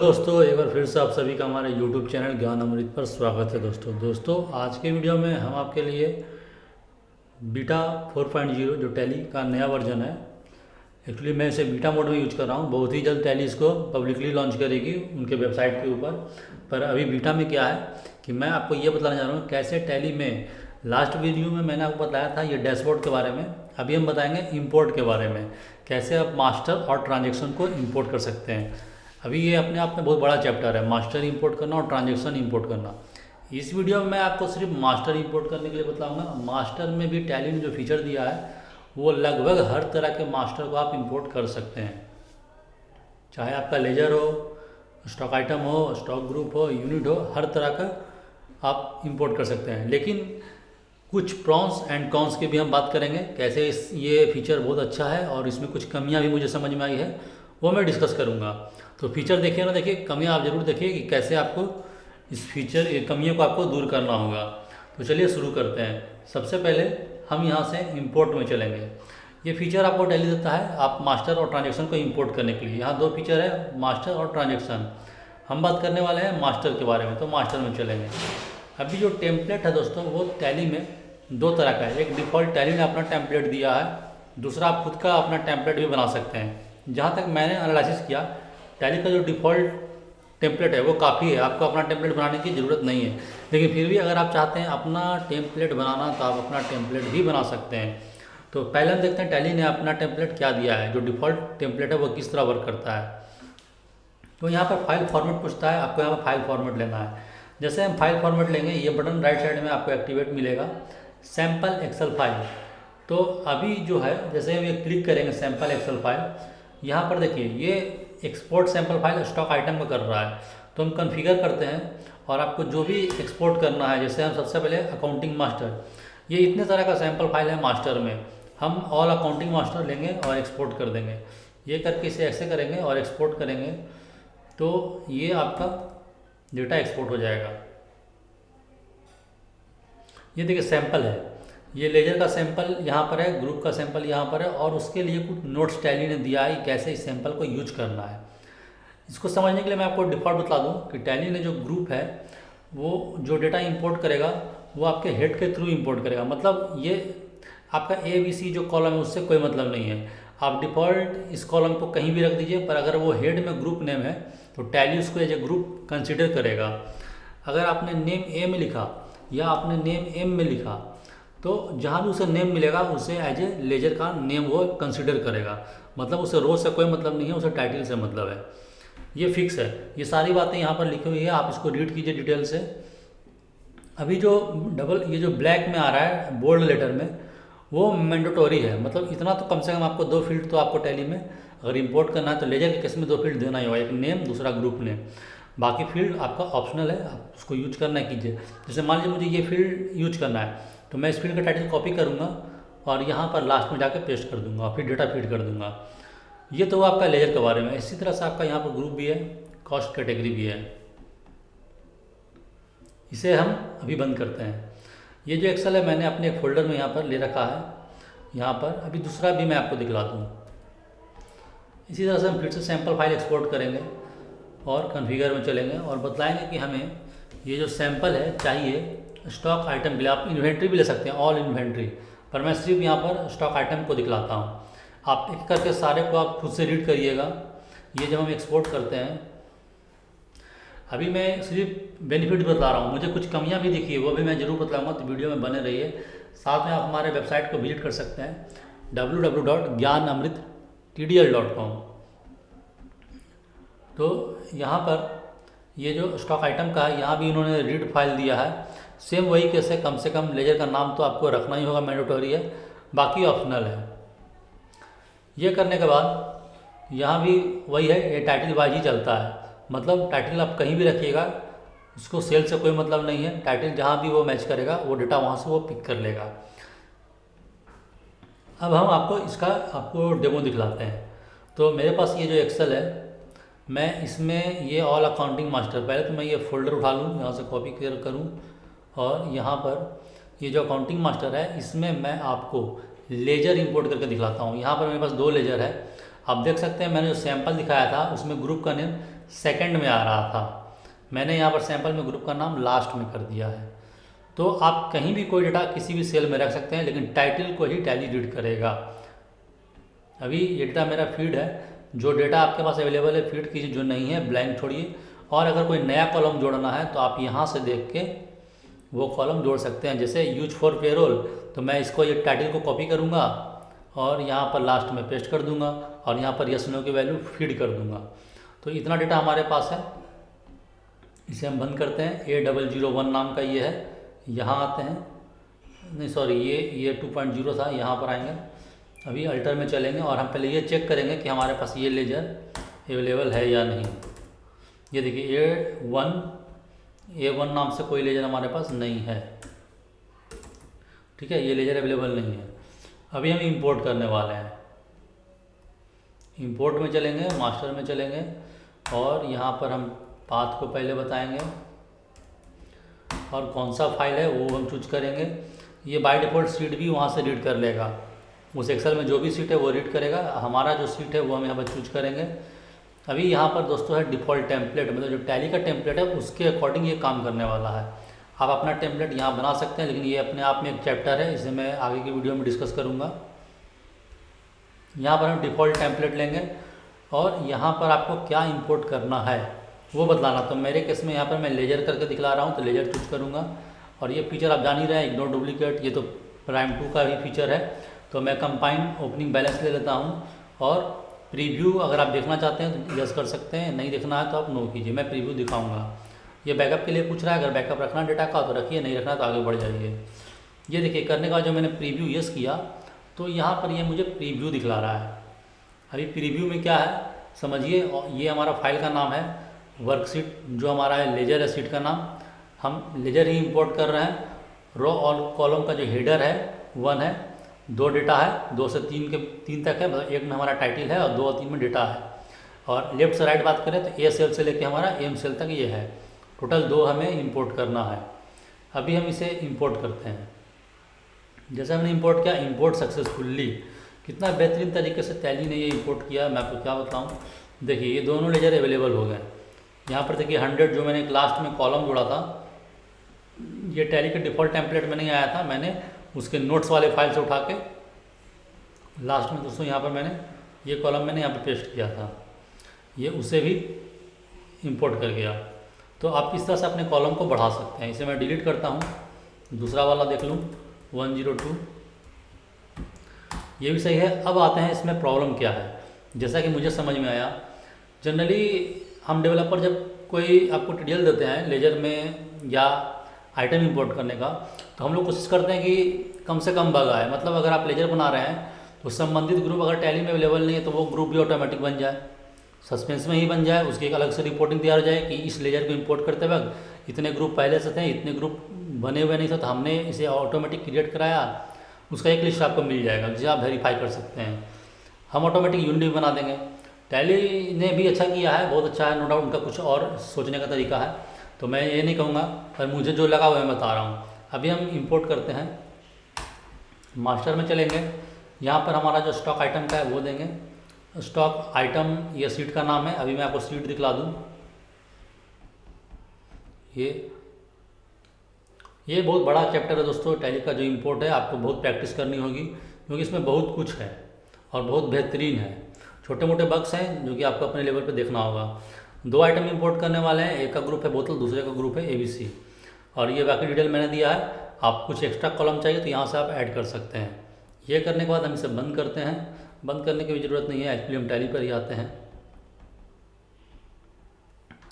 दोस्तों, एक बार फिर से आप सभी का हमारे YouTube चैनल ज्ञान अमृत पर स्वागत है। दोस्तों आज के वीडियो में हम आपके लिए बीटा 4.0 जो टैली का नया वर्जन है, एक्चुअली मैं इसे बीटा मोड में यूज कर रहा हूँ। बहुत ही जल्द टैली इसको पब्लिकली लॉन्च करेगी उनके वेबसाइट के ऊपर। पर अभी बीटा में क्या है कि मैं आपको ये बताना चाह रहा हूँ कैसे टैली में, लास्ट वीडियो में मैंने आपको बताया था ये डैशबोर्ड के बारे में। अभी हम बताएंगे इंपोर्ट के बारे में, कैसे आप मास्टर और ट्रांजेक्शन को इंपोर्ट कर सकते हैं। अभी ये अपने आप में बहुत बड़ा चैप्टर है, मास्टर इंपोर्ट करना और ट्रांजेक्शन इंपोर्ट करना। इस वीडियो में मैं आपको सिर्फ मास्टर इंपोर्ट करने के लिए बताऊंगा। मास्टर में भी टैली ने जो फीचर दिया है वो लगभग हर तरह के मास्टर को आप इंपोर्ट कर सकते हैं, चाहे आपका लेजर हो, स्टॉक आइटम हो, स्टॉक ग्रुप हो, यूनिट हो, हर तरह का आप इंपोर्ट कर सकते हैं। लेकिन कुछ प्रॉन्स एंड कॉन्स की भी हम बात करेंगे, कैसे ये फीचर बहुत अच्छा है और इसमें कुछ कमियां भी मुझे समझ में आई है, वो मैं डिस्कस करूंगा। तो फीचर देखिए ना, देखिए कमियां आप जरूर देखिए कि कैसे आपको इस फीचर कमियों को आपको दूर करना होगा। तो चलिए शुरू करते हैं। सबसे पहले हम यहाँ से इंपोर्ट में चलेंगे। ये फीचर आपको टैली देता है आप मास्टर और ट्रांजेक्शन को इंपोर्ट करने के लिए। यहाँ दो फीचर है, मास्टर और ट्रांजेक्शन। हम बात करने वाले हैं मास्टर के बारे में, तो मास्टर में चलेंगे। अभी जो टेम्पलेट है दोस्तों, वो टैली में दो तरह का है। एक डिफ़ॉल्ट टैली ने अपना टेम्पलेट दिया है, दूसरा आप खुद का अपना टेम्पलेट भी बना सकते हैं। जहाँ तक मैंने एनालिसिस किया, टैली का जो डिफ़ॉल्ट टेम्पलेट है वो काफ़ी है, आपको अपना टेम्पलेट बनाने की ज़रूरत नहीं है। लेकिन फिर भी अगर आप चाहते हैं अपना टेम्पलेट बनाना तो आप अपना टेम्पलेट भी बना सकते हैं। तो पहले हम देखते हैं टैली ने अपना टेम्पलेट क्या दिया है, जो डिफ़ॉल्ट टेम्पलेट है वो किस तरह वर्क करता है। तो यहाँ पर फाइल फॉर्मेट पूछता है, आपको यहाँ पर फाइल फॉर्मेट लेना है। जैसे हम फाइल फॉर्मेट लेंगे, ये बटन राइट साइड में आपको एक्टिवेट मिलेगा, सैम्पल एक्सेल फाइल। तो अभी जो है, जैसे हम ये क्लिक करेंगे सैम्पल एक्सेल फाइल, यहाँ पर देखिए ये export sample file stock item का कर रहा है। तो हम कॉन्फ़िगर करते हैं और आपको जो भी एक्सपोर्ट करना है, जैसे हम सबसे पहले अकाउंटिंग मास्टर, ये इतने तरह का सैम्पल फाइल है मास्टर में, हम ऑल अकाउंटिंग मास्टर लेंगे और एक्सपोर्ट कर देंगे। ये करके इसे ऐसे करेंगे और एक्सपोर्ट करेंगे तो ये आपका डेटा एक्सपोर्ट हो जाएगा। ये देखिए सैंपल है, ये लेजर का सैंपल यहाँ पर है, ग्रुप का सैंपल यहाँ पर है, और उसके लिए कुछ नोट्स टैली ने दिया है कैसे इस सैंपल को यूज करना है। इसको समझने के लिए मैं आपको डिफ़ॉल्ट बता दूँ कि टैली ने जो ग्रुप है वो जो डेटा इंपोर्ट करेगा वो आपके हेड के थ्रू इंपोर्ट करेगा। मतलब ये आपका ABC जो कॉलम है उससे कोई मतलब नहीं है। आप डिफ़ॉल्ट इस कॉलम को कहीं भी रख दीजिए, पर अगर वो हेड में ग्रुप नेम है तो टैली उसको एज ए ग्रुप कंसिडर करेगा। अगर आपने नेम A में लिखा या आपने नेम M में लिखा, तो जहाँ भी उसे नेम मिलेगा उसे एज ए लेजर का नेम वो कंसिडर करेगा। मतलब उसे रो से कोई मतलब नहीं है, उसे टाइटल से मतलब है। ये फिक्स है, ये सारी बातें यहाँ पर लिखी हुई है, आप इसको रीड कीजिए डिटेल से। अभी जो ये जो ब्लैक में आ रहा है बोल्ड लेटर में, वो मैंडेटोरी है। मतलब इतना तो कम से कम आपको दो फील्ड तो आपको टैली में अगर इंपोर्ट करना है तो लेजर के केस में दो फील्ड देना ही होगा, एक नेम दूसरा ग्रुप नेम। बाकी फील्ड आपका ऑप्शनल है, आप उसको यूज करना है कीजिए। जैसे मान लीजिए मुझे ये फील्ड यूज करना है तो मैं इस फील्ड का टाइटल कॉपी करूँगा और यहाँ पर लास्ट में जाकर पेस्ट कर दूँगा, फिर डेटा फीड कर दूँगा। ये तो आपका लेजर के बारे में। इसी तरह से आपका यहाँ पर ग्रुप भी है, कॉस्ट कैटेगरी भी है। इसे हम अभी बंद करते हैं। ये जो एक्सेल है मैंने अपने एक फोल्डर में यहाँ पर ले रखा है। यहाँ पर अभी दूसरा भी मैं आपको दिखला दूँ। इसी तरह से हम फिर से सैम्पल फाइल एक्सपोर्ट करेंगे और कॉन्फ़िगर में चलेंगे और बतलाएंगे कि हमें ये जो सैम्पल है चाहिए स्टॉक आइटम के लिए। आप इन्वेंट्री भी ले सकते हैं, ऑल इन्वेंट्री, पर मैं सिर्फ यहाँ पर स्टॉक आइटम को दिखलाता हूँ। आप एक करके सारे को आप खुद से रीड करिएगा। ये जब हम एक्सपोर्ट करते हैं, अभी मैं सिर्फ बेनिफिट बता रहा हूँ, मुझे कुछ कमियाँ भी दिखी है वो भी मैं ज़रूर बताऊँगा, तो वीडियो में बने रहिए। साथ में आप हमारे वेबसाइट को विजिट कर सकते हैं www.gyanamrittdl.com। तो यहाँ पर ये जो स्टॉक आइटम का है, यहाँ भी इन्होंने रीड फाइल दिया है। सेम वही कैसे, कम से कम लेजर का नाम तो आपको रखना ही होगा, मैंडेटोरी है, बाकी ऑप्शनल है। ये करने के बाद यहाँ भी वही है, ये टाइटल वाइज ही चलता है। मतलब टाइटल आप कहीं भी रखिएगा, उसको सेल से कोई मतलब नहीं है। टाइटल जहाँ भी वो मैच करेगा वो डेटा वहाँ से वो पिक कर लेगा। अब हम आपको डेमो दिखलाते हैं। तो मेरे पास ये जो एक्सेल है, मैं इसमें ये ऑल अकाउंटिंग मास्टर, पहले तो मैं ये फोल्डर उठा लूँ, यहाँ से कॉपी करूँ और यहाँ पर ये जो अकाउंटिंग मास्टर है इसमें मैं आपको लेजर इंपोर्ट करके दिखलाता हूँ। यहाँ पर मेरे पास दो लेजर है, आप देख सकते हैं। मैंने जो सैंपल दिखाया था उसमें ग्रुप का नेम सेकंड में आ रहा था। मैंने यहाँ पर सैंपल में ग्रुप का नाम लास्ट में कर दिया है। तो आप कहीं भी कोई डेटा किसी भी सेल में रख सकते हैं, लेकिन टाइटल को ही टैली रीड करेगा। अभी ये डेटा मेरा फीड है, जो डेटा आपके पास अवेलेबल है फीड कीजिए, जो नहीं है ब्लैंक छोड़िए। और अगर कोई नया कॉलम जोड़ना है तो आप यहाँ से देख के वो कॉलम जोड़ सकते हैं। जैसे यूज फॉर पेरोल, तो मैं इसको ये टाइटल को कॉपी करूँगा और यहाँ पर लास्ट में पेस्ट कर दूँगा और यहाँ पर यस नो की वैल्यू फीड कर दूँगा। तो इतना डेटा हमारे पास है। इसे हम बंद करते हैं। A001 नाम का ये है। यहाँ आते हैं, नहीं सॉरी, ये 2.0 था, यहाँ पर आएंगे। अभी अल्टर में चलेंगे और हम पहले ये चेक करेंगे कि हमारे पास ये लेजर अवेलेबल है या नहीं। ये देखिए A1 नाम से कोई लेजर हमारे पास नहीं है। ठीक है, ये लेजर अवेलेबल नहीं है। अभी हम इंपोर्ट करने वाले हैं। इंपोर्ट में चलेंगे, मास्टर में चलेंगे और यहाँ पर हम पाथ को पहले बताएंगे और कौन सा फाइल है वो हम चूज करेंगे। ये बाय डिफ़ॉल्ट सीट भी वहाँ से रीड कर लेगा। उस एक्सेल में जो भी सीट है वो रीड करेगा। हमारा जो सीट है वो हम यहाँ पर चूज करेंगे। अभी यहाँ पर दोस्तों है डिफ़ॉल्ट टेम्पलेट, मतलब जो टैली का टेम्पलेट है उसके अकॉर्डिंग ये काम करने वाला है। आप अपना टेम्पलेट यहाँ बना सकते हैं, लेकिन ये अपने आप में एक चैप्टर है, इसे मैं आगे की वीडियो में डिस्कस करूँगा। यहाँ पर हम डिफ़ॉल्ट टेम्पलेट लेंगे और यहाँ पर आपको क्या इंपोर्ट करना है वो बतलाना। तो मेरे केस में यहाँ पर मैं लेजर करके दिखला रहा हूँ, तो लेजर चूज करूँगा। और ये फीचर आप जान ही रहे हैं, इग्नोर डुप्लीकेट, ये तो प्राइम 2 का भी फीचर है। तो मैं कंबाइन ओपनिंग बैलेंस ले लेता हूँ और प्रीव्यू अगर आप देखना चाहते हैं तो यस कर सकते हैं, नहीं देखना है तो आप नो कीजिए। मैं प्रीव्यू दिखाऊंगा। ये बैकअप के लिए पूछ रहा है, अगर बैकअप रखना डेटा का तो रखिए, नहीं रखना तो आगे बढ़ जाइए। ये देखिए करने के बाद जो मैंने प्रीव्यू यस किया तो यहाँ पर ये मुझे प्रीव्यू दिखला रहा है। अभी प्रीव्यू में क्या है समझिए, ये हमारा फाइल का नाम है वर्कशीट, जो हमारा है लेजर है सीट का नाम। हम लेजर ही इंपोर्ट कर रहे हैं। रो और कॉलम का जो हेडर है 1 है, 2 डेटा है, 2 से 3 तक है, मतलब 1 में हमारा टाइटल है और 2 और 3 में डेटा है। और लेफ्ट से राइट बात करें तो ए सेल से लेके हमारा एम सेल तक ये है। टोटल 2 हमें इंपोर्ट करना है। अभी हम इसे इंपोर्ट करते हैं। जैसे हमने इंपोर्ट किया, इंपोर्ट सक्सेसफुल्ली। कितना बेहतरीन तरीके से टैली ने ये इंपोर्ट किया, मैं आपको क्या बताऊँ। देखिए ये दोनों लेजर अवेलेबल हो गए। यहाँ पर देखिए 100 जो मैंने लास्ट में कॉलम जोड़ा था, ये टैली के डिफ़ॉल्ट टेम्पलेट में नहीं आया था, मैंने उसके नोट्स वाले फाइल से उठा के लास्ट में दोस्तों यहाँ पर मैंने ये कॉलम मैंने यहाँ पर पेस्ट किया था, ये उसे भी इंपोर्ट कर गया। तो आप इस तरह से अपने कॉलम को बढ़ा सकते हैं। इसे मैं डिलीट करता हूँ, दूसरा वाला देख लूँ 102, ये भी सही है। अब आते हैं इसमें प्रॉब्लम क्या है। जैसा कि मुझे समझ में आया, जनरली हम डेवलपर जब कोई आपको ट्यूटोरियल देते हैं लेजर में या आइटम इंपोर्ट करने का, तो हम लोग कोशिश करते हैं कि कम से कम बग आए। मतलब अगर आप लेजर बना रहे हैं तो संबंधित ग्रुप अगर टैली में अवेलेबल नहीं है तो वो ग्रुप भी ऑटोमेटिक बन जाए, सस्पेंस में ही बन जाए, उसकी एक अलग से रिपोर्टिंग तैयार हो जाए कि इस लेजर को इंपोर्ट करते वक्त इतने ग्रुप पहले से थे, इतने ग्रुप बने हुए नहीं थे, तो हमने इसे ऑटोमेटिक क्रिएट कराया। उसका एक लिस्ट आपको मिल जाएगा जिसे आप वेरीफाई कर सकते हैं। हम ऑटोमेटिक यूनिट भी बना देंगे। टैली ने भी अच्छा किया है, बहुत अच्छा है, नो डाउट। उनका कुछ और सोचने का तरीका है, तो मैं ये नहीं कहूँगा, पर मुझे जो लगा वो मैं बता रहा हूँ। अभी हम इंपोर्ट करते हैं, मास्टर में चलेंगे। यहाँ पर हमारा जो स्टॉक आइटम का है वो देंगे। स्टॉक आइटम ये सीट का नाम है। अभी मैं आपको सीट दिखला दूँ। ये बहुत बड़ा चैप्टर है दोस्तों, टैली का जो इंपोर्ट है आपको बहुत प्रैक्टिस करनी होगी, क्योंकि इसमें बहुत कुछ है और बहुत बेहतरीन है। छोटे मोटे बग्स हैं जो कि आपको अपने लेवल पे देखना होगा। 2 आइटम इंपोर्ट करने वाले हैं, एक का ग्रुप है बोतल, दूसरे का ग्रुप है ABC। और ये बाकी डिटेल मैंने दिया है। आप कुछ एक्स्ट्रा कॉलम चाहिए तो यहाँ से आप ऐड कर सकते हैं। ये करने के बाद हम इसे बंद करते हैं। बंद करने की भी ज़रूरत नहीं है, एक्चुअली हम टैली पर ही आते हैं।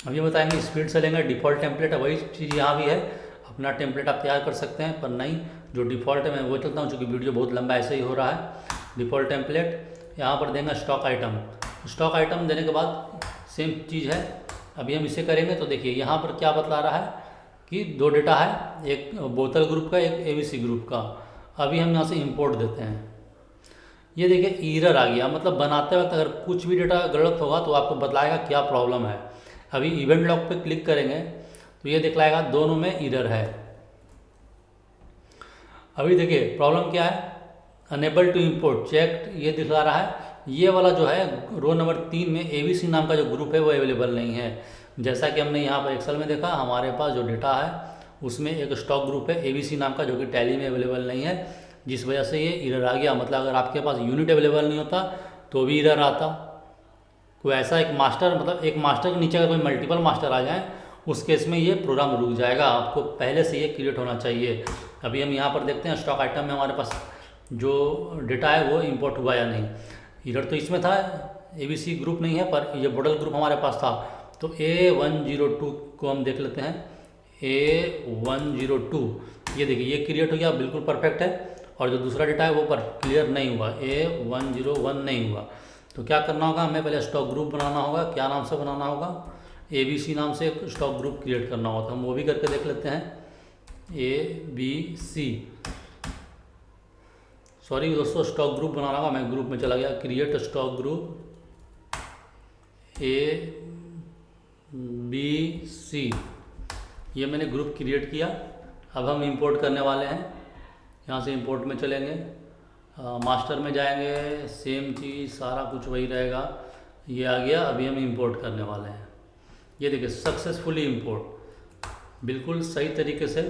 अब ये बताएंगे स्पीड से लेंगे, डिफ़ॉल्ट टेम्पलेट है वही चीज़ यहाँ भी है। अपना टेम्पलेट आप तैयार कर सकते हैं, पर नहीं जो डिफ़ॉल्ट है मैं वो चलता हूँ, चूँकि वीडियो बहुत लंबा ऐसे ही हो रहा है। डिफ़ॉल्ट टेम्पलेट यहाँ पर देंगे स्टॉक आइटम। स्टॉक आइटम देने के बाद सेम चीज़ है। अभी हम इसे करेंगे तो देखिए यहाँ पर क्या बतला रहा है कि 2 डेटा है, एक बोतल ग्रुप का, एक ABC ग्रुप का। अभी हम यहाँ से इंपोर्ट देते हैं। ये देखिए एरर आ गया, मतलब बनाते वक्त अगर कुछ भी डेटा गलत होगा तो आपको बतलाएगा क्या प्रॉब्लम है। अभी इवेंट लॉग पे क्लिक करेंगे तो ये दिखलाएगा दोनों में एरर है। अभी देखिए प्रॉब्लम क्या है, अनेबल टू इंपोर्ट चेक ये दिखला रहा है ये वाला जो है रो नंबर 3 में ABC नाम का जो ग्रुप है वो अवेलेबल नहीं है। जैसा कि हमने यहाँ पर एक्सेल में देखा, हमारे पास जो डेटा है उसमें एक स्टॉक ग्रुप है ABC नाम का, जो कि टैली में अवेलेबल नहीं है, जिस वजह से ये एरर आ गया। मतलब अगर आपके पास यूनिट अवेलेबल नहीं होता तो भी एरर आता। कोई ऐसा एक मास्टर, मतलब एक मास्टर के नीचे अगर कोई मल्टीपल मास्टर आ जाए, उस केस में ये प्रोग्राम रुक जाएगा। आपको पहले से ये क्रिएट होना चाहिए। अभी हम यहाँ पर देखते हैं स्टॉक आइटम में हमारे पास जो डेटा है वो इंपोर्ट हुआ या नहीं। इधर तो इसमें था ABC ग्रुप नहीं है, पर ये मॉडल ग्रुप हमारे पास था। तो A102 को हम देख लेते हैं। A102 ये देखिए ये क्रिएट हो गया, बिल्कुल परफेक्ट है। और जो दूसरा डेटा है वो पर क्लियर नहीं हुआ, A101 नहीं हुआ। तो क्या करना होगा, हमें पहले स्टॉक ग्रुप बनाना होगा। क्या नाम से बनाना होगा, ABC नाम से एक स्टॉक ग्रुप क्रिएट करना होगा। तो हम वो भी करके देख लेते हैं। ABC, सॉरी दोस्तों, स्टॉक ग्रुप बनाना होगा। मैं ग्रुप में चला गया, क्रिएट स्टॉक ग्रुप ABC, ये मैंने ग्रुप क्रिएट किया। अब हम इंपोर्ट करने वाले हैं। यहाँ से इंपोर्ट में चलेंगे, मास्टर में जाएंगे, सेम चीज़ सारा कुछ वही रहेगा। ये आ गया। अभी हम इंपोर्ट करने वाले हैं। ये देखिए सक्सेसफुली इंपोर्ट, बिल्कुल सही तरीके से।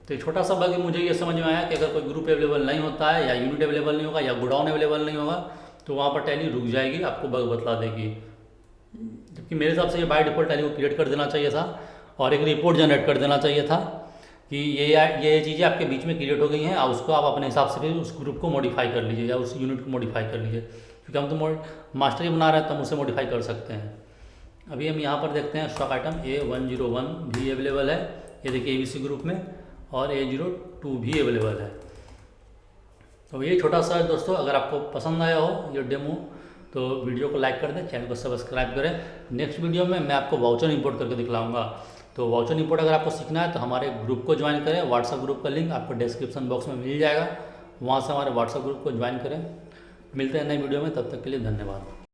तो छोटा सा बग मुझे ये समझ में आया कि अगर कोई ग्रुप अवेलेबल नहीं होता है, या यूनिट अवेलेबल नहीं होगा, या गोडाउन अवेलेबल नहीं होगा, तो वहाँ पर टैली रुक जाएगी, आपको बग बतला देगी। जबकि मेरे हिसाब से ये बाय डिफॉल्ट टैली को क्रिएट कर देना चाहिए था, और एक रिपोर्ट जनरेट कर देना चाहिए था कि ये चीज़ें आपके बीच में क्रिएट हो गई हैं, और उसको आप अपने हिसाब से भी उस ग्रुप को मॉडिफाई कर लीजिए, या उस यूनिट को मॉडिफाई कर लीजिए। क्योंकि हम तो मास्टर ही बना रहे हैं, तो हम उसे मॉडिफाई कर सकते हैं। अभी हम यहाँ पर देखते हैं स्टॉक आइटम A101 भी अवेलेबल है, ये देखिए ABC ग्रुप में, और A02 भी अवेलेबल है। तो ये छोटा सा है दोस्तों। अगर आपको पसंद आया हो ये डेमो, तो वीडियो को लाइक कर दें, चैनल को सब्सक्राइब करें। नेक्स्ट वीडियो में मैं आपको वाउचर इंपोर्ट करके दिखलाऊंगा। तो वाउचर इंपोर्ट अगर आपको सीखना है तो हमारे ग्रुप को ज्वाइन करें। व्हाट्सएप ग्रुप का लिंक आपको डिस्क्रिप्शन बॉक्स में मिल जाएगा, वहाँ से हमारे व्हाट्सएप ग्रुप को ज्वाइन करें। मिलते हैं नई वीडियो में, तब तक के लिए धन्यवाद।